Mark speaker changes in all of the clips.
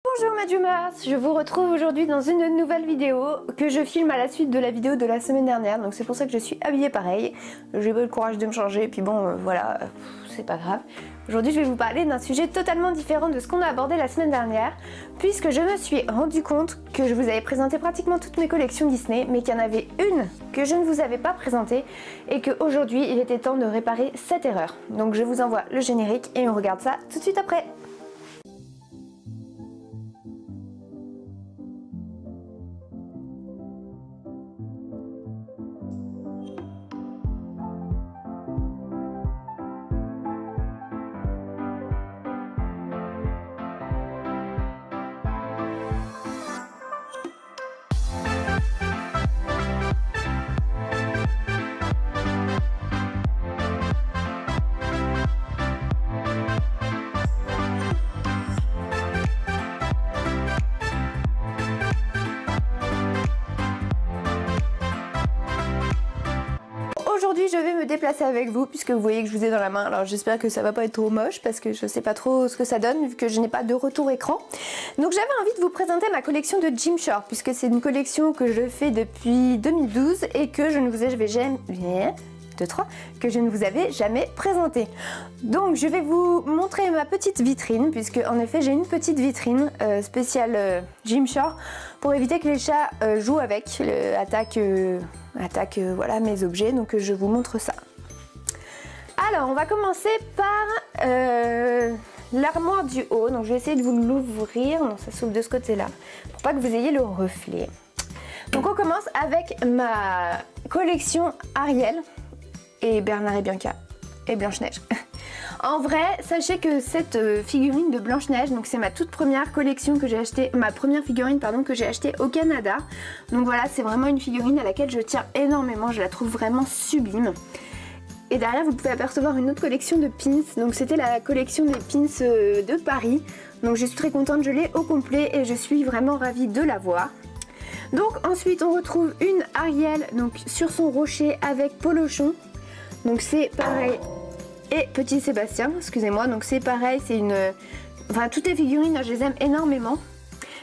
Speaker 1: Bonjour Madumas, je vous retrouve aujourd'hui dans une nouvelle vidéo que je filme à la suite de la vidéo de la semaine dernière, donc c'est pour ça que je suis habillée pareil. J'ai pas eu le courage de me changer, puis bon voilà, c'est pas grave. Aujourd'hui je vais vous parler d'un sujet totalement différent de ce qu'on a abordé la semaine dernière, puisque je me suis rendu compte que je vous avais présenté pratiquement toutes mes collections Disney, mais qu'il y en avait une que je ne vous avais pas présentée, et qu'aujourd'hui il était temps de réparer cette erreur. Donc je vous envoie le générique et on regarde ça tout de suite après. Aujourd'hui je vais me déplacer avec vous puisque vous voyez que je vous ai dans la main, alors j'espère que ça va pas être trop moche parce que je sais pas trop ce que ça donne vu que je n'ai pas de retour écran. Donc j'avais envie de vous présenter ma collection de Gymshark puisque c'est une collection que je fais depuis 2012 et que je ne vous avais jamais présentée. Donc je vais vous montrer ma petite vitrine puisque en effet j'ai une petite vitrine spéciale Gymshark pour éviter que les chats jouent avec, attaquent voilà, mes objets, donc je vous montre ça. Alors on va commencer par l'armoire du haut, donc je vais essayer de vous l'ouvrir, non ça s'ouvre de ce côté là, pour pas que vous ayez le reflet. Donc on commence avec ma collection Ariel et Bernard et Bianca et Blanche-Neige. En vrai, sachez que cette figurine de Blanche-Neige, donc c'est ma toute première collection que j'ai achetée, ma première figurine pardon que j'ai achetée au Canada. Donc voilà, c'est vraiment une figurine à laquelle je tiens énormément, je la trouve vraiment sublime. Et derrière vous pouvez apercevoir une autre collection de pins, donc c'était la collection des pins de Paris. Donc je suis très contente, je l'ai au complet et je suis vraiment ravie de l'avoir. Donc ensuite on retrouve une Ariel donc sur son rocher avec Polochon. Donc c'est pareil, et Petit Sébastien, excusez-moi, donc c'est pareil, c'est une... Enfin toutes les figurines, je les aime énormément.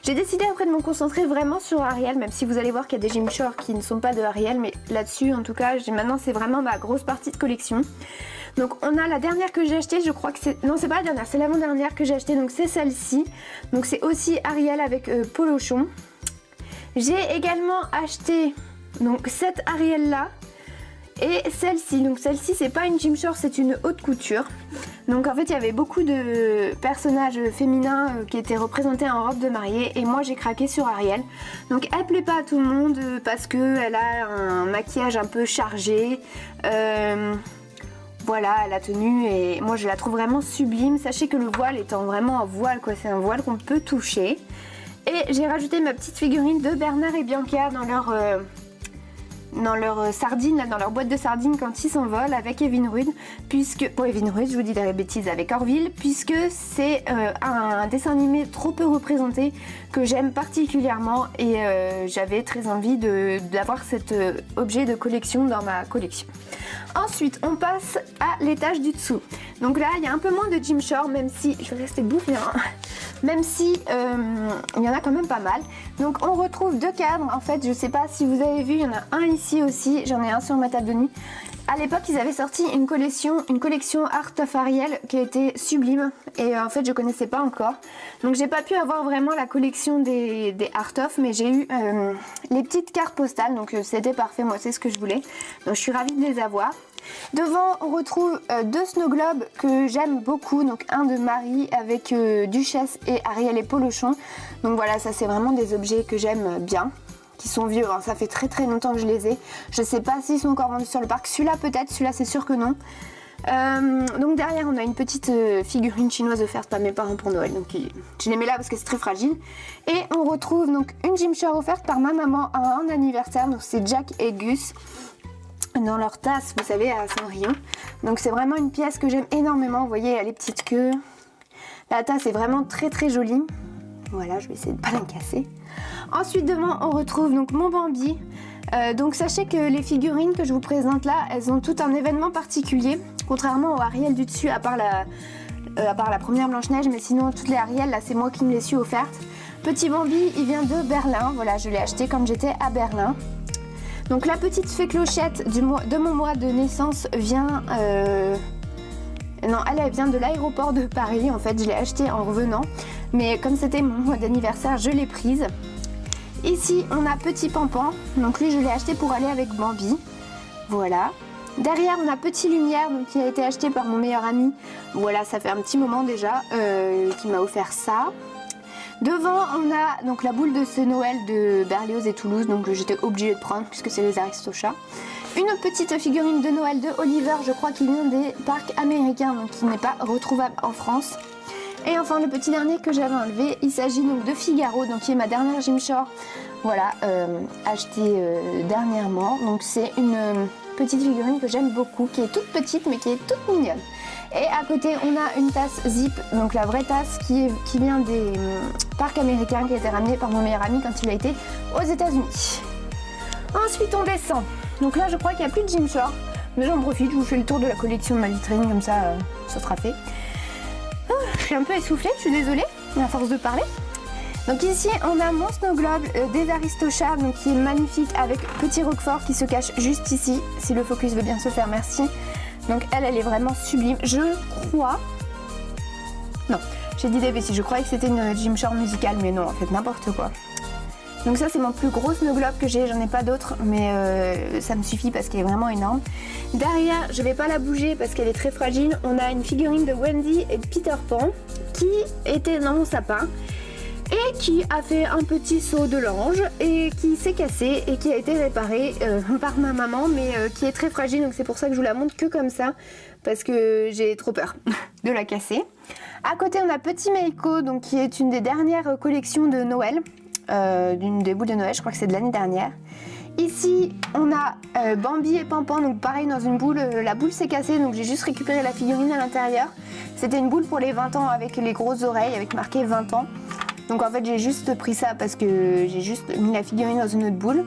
Speaker 1: J'ai décidé après de me concentrer vraiment sur Ariel, même si vous allez voir qu'il y a des Gymshark qui ne sont pas de Ariel, mais là-dessus en tout cas, maintenant c'est vraiment ma grosse partie de collection. Donc on a la dernière que j'ai achetée, je crois que c'est... Non c'est pas la dernière, c'est l'avant-dernière que j'ai achetée, donc c'est celle-ci. Donc c'est aussi Ariel avec Polochon. J'ai également acheté donc cette Ariel là. Et celle-ci, donc celle-ci c'est pas une Gymshark, c'est une haute couture. Donc en fait il y avait beaucoup de personnages féminins qui étaient représentés en robe de mariée et moi j'ai craqué sur Ariel. Donc elle plaît pas à tout le monde parce qu'elle a un maquillage un peu chargé. Voilà, la tenue et moi je la trouve vraiment sublime. Sachez que le voile étant vraiment un voile quoi, c'est un voile qu'on peut toucher. Et j'ai rajouté ma petite figurine de Bernard et Bianca dans leur sardine, là, dans leur boîte de sardines quand ils s'envolent avec Evinrude, puisque, pour Evinrude je vous dis des bêtises avec Orville, puisque c'est un dessin animé trop peu représenté que j'aime particulièrement et j'avais très envie d'avoir cet objet de collection dans ma collection. Ensuite on passe à l'étage du dessous. Donc là il y a un peu moins de Gymshark, même si, je vais rester debout hein, même si il y en a quand même pas mal. Donc on retrouve deux cadres, en fait je sais pas si vous avez vu, il y en a un ici aussi, j'en ai un sur ma table de nuit. À l'époque ils avaient sorti une collection Art of Ariel qui était sublime et en fait je connaissais pas encore. Donc j'ai pas pu avoir vraiment la collection des Art of, mais j'ai eu les petites cartes postales, donc c'était parfait, moi c'est ce que je voulais. Donc je suis ravie de les avoir. Devant on retrouve deux snow globes que j'aime beaucoup, donc un de Marie avec Duchesse et Ariel et Polochon. Donc voilà, ça c'est vraiment des objets que j'aime bien, qui sont vieux, hein. Ça fait très longtemps que je les ai. Je sais pas s'ils sont encore vendus sur le parc, celui-là peut-être, celui-là c'est sûr que non. Donc derrière on a une petite figurine chinoise offerte par mes parents pour Noël, donc je les mets là parce que c'est très fragile. Et on retrouve donc une Gymshark offerte par ma maman à un anniversaire, donc c'est Jack et Gus. Dans leur tasse, vous savez, à Cendrillon. Donc c'est vraiment une pièce que j'aime énormément. Vous voyez, elle a les petites queues. La tasse est vraiment très jolie. Voilà, je vais essayer de ne pas la casser. Ensuite, devant, on retrouve donc mon Bambi. Donc sachez que les figurines que je vous présente là, elles ont tout un événement particulier. Contrairement au Ariel du dessus, à part à part la première Blanche-Neige, mais sinon toutes les Ariel, là c'est moi qui me les suis offertes. Petit Bambi, il vient de Berlin, voilà, je l'ai acheté quand j'étais à Berlin. Donc la petite fée Clochette de mon mois de naissance vient... Non, elle vient de l'aéroport de Paris, en fait, je l'ai achetée en revenant. Mais comme c'était mon mois d'anniversaire, je l'ai prise. Ici, on a Petit Pampan, donc lui je l'ai acheté pour aller avec Bambi. Voilà. Derrière, on a Petit Lumière, donc qui a été acheté par mon meilleur ami. Voilà, ça fait un petit moment déjà qu'il m'a offert ça. Devant, on a donc la boule de ce Noël de Berlioz et Toulouse, donc j'étais obligée de prendre puisque c'est les Aristochats. Une petite figurine de Noël de Oliver, je crois qu'il vient des parcs américains, donc qui n'est pas retrouvable en France. Et enfin, le petit dernier que j'avais enlevé, il s'agit donc de Figaro, donc qui est ma dernière Gymshark. Voilà, achetée dernièrement. Donc c'est une petite figurine que j'aime beaucoup, qui est toute petite mais qui est toute mignonne. Et à côté, on a une tasse Zip, donc la vraie tasse qui vient des parcs américains, qui a été ramenée par mon meilleur ami quand il a été aux États-Unis. Ensuite, on descend. Donc là, je crois qu'il n'y a plus de Gymshark, mais j'en profite, je vous fais le tour de la collection de ma vitrine, comme ça, ça sera fait. Je suis un peu essoufflée, je suis désolée, à force de parler. Donc ici, on a mon Snow Globe des Aristochats, donc qui est magnifique, avec Petit Roquefort qui se cache juste ici, si le focus veut bien se faire, merci. Donc elle est vraiment sublime. Je crois... Non, j'ai dit des bêtises. Je croyais que c'était une Gymshark musicale, mais non, en fait, n'importe quoi. Donc ça, c'est mon plus gros Snow Globe que j'ai. J'en ai pas d'autres, mais ça me suffit parce qu'elle est vraiment énorme. Derrière, je vais pas la bouger parce qu'elle est très fragile. On a une figurine de Wendy et de Peter Pan qui était dans mon sapin et qui a fait un petit saut de l'ange et qui s'est cassé et qui a été réparé par ma maman, mais qui est très fragile, donc c'est pour ça que je vous la montre que comme ça parce que j'ai trop peur de la casser. À côté, on a Petit Meiko, donc qui est une des dernières collections de Noël, d'une des boules de Noël, je crois que c'est de l'année dernière. Ici, on a Bambi et Pampan, donc pareil dans une boule, la boule s'est cassée, donc j'ai juste récupéré la figurine à l'intérieur. C'était une boule pour les 20 ans avec les grosses oreilles, avec marqué 20 ans. Donc en fait j'ai juste pris ça parce que j'ai juste mis la figurine dans une autre boule.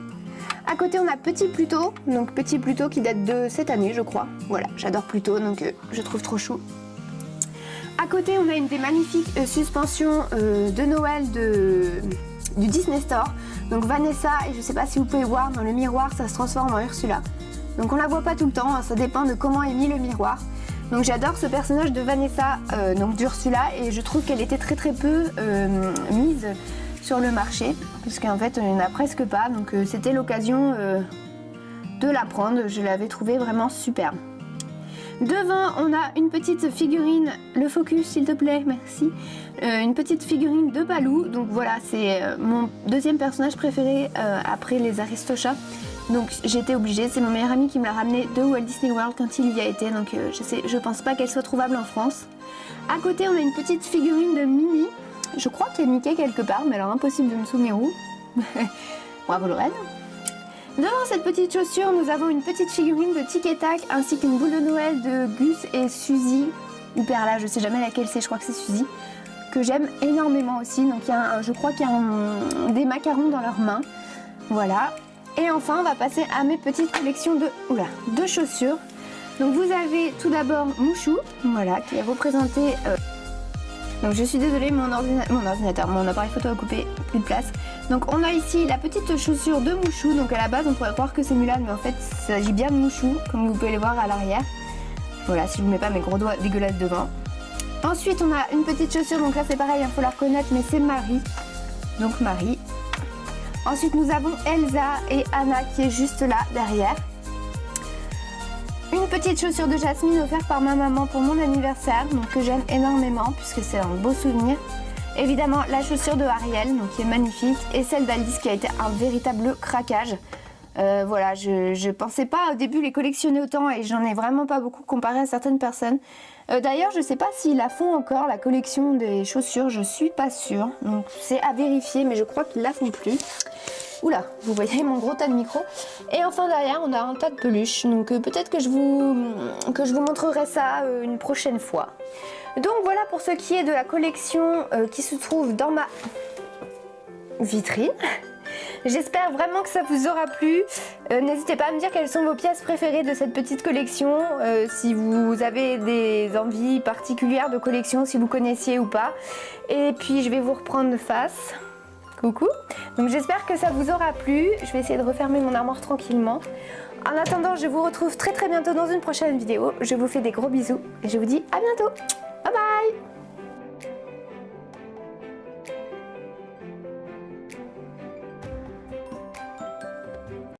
Speaker 1: À côté on a Petit Pluto, donc Petit Pluto qui date de cette année je crois. Voilà, j'adore Pluto donc je trouve trop chou. À côté on a une des magnifiques suspensions de Noël du Disney Store. Donc Vanessa, et je sais pas si vous pouvez voir dans le miroir ça se transforme en Ursula. Donc on la voit pas tout le temps, hein, ça dépend de comment est mis le miroir. Donc j'adore ce personnage de Vanessa, donc d'Ursula, et je trouve qu'elle était très peu mise sur le marché, puisqu'en fait il n'y en a presque pas, donc c'était l'occasion de la prendre, je l'avais trouvée vraiment superbe. Devant on a une petite figurine, le focus s'il te plaît, merci, une petite figurine de Baloo, donc voilà c'est mon deuxième personnage préféré après les Aristochats. Donc j'étais obligée, c'est mon meilleur ami qui me l'a ramené de Walt Disney World quand il y a été, donc je pense pas qu'elle soit trouvable en France. À côté on a une petite figurine de Minnie, je crois qu'il y a Mickey quelque part, mais alors impossible de me souvenir où. Bravo Lorraine. Devant cette petite chaussure, nous avons une petite figurine de Tic et Tac, ainsi qu'une boule de Noël de Gus et Suzy, ou Perla, je sais jamais laquelle c'est, je crois que c'est Suzy, que j'aime énormément aussi, donc je crois qu'il y a des macarons dans leurs mains, voilà. Et enfin, on va passer à mes petites collections de chaussures. Donc vous avez tout d'abord Mouchou, voilà, qui est représenté... Donc je suis désolée, mon appareil photo a coupé, plus de place. Donc on a ici la petite chaussure de Mouchou. Donc à la base, on pourrait croire que c'est Mulan, mais en fait, il s'agit bien de Mouchou, comme vous pouvez le voir à l'arrière. Voilà, si je ne mets pas mes gros doigts dégueulasses devant. Ensuite, on a une petite chaussure, donc là c'est pareil, il faut la reconnaître, mais c'est Marie. Donc Marie. Ensuite, nous avons Elsa et Anna qui est juste là, derrière. Une petite chaussure de Jasmine offerte par ma maman pour mon anniversaire, donc que j'aime énormément puisque c'est un beau souvenir. Évidemment, la chaussure de Ariel, donc qui est magnifique, et celle d'Alice qui a été un véritable craquage. Voilà, je pensais pas au début les collectionner autant et j'en ai vraiment pas beaucoup comparé à certaines personnes. D'ailleurs, je sais pas s'ils la font encore, la collection des chaussures, je suis pas sûre. Donc c'est à vérifier, mais je crois qu'ils la font plus. Oula, vous voyez mon gros tas de micros. Et enfin derrière, on a un tas de peluches. Donc peut-être que je vous montrerai ça une prochaine fois. Donc voilà pour ce qui est de la collection qui se trouve dans ma vitrine. J'espère vraiment que ça vous aura plu. N'hésitez pas à me dire quelles sont vos pièces préférées de cette petite collection, si vous avez des envies particulières de collection, si vous connaissiez ou pas. Et puis je vais vous reprendre face. Coucou. Donc j'espère que ça vous aura plu. Je vais essayer de refermer mon armoire tranquillement. En attendant, je vous retrouve très bientôt dans une prochaine vidéo. Je vous fais des gros bisous et je vous dis à bientôt. Bye bye.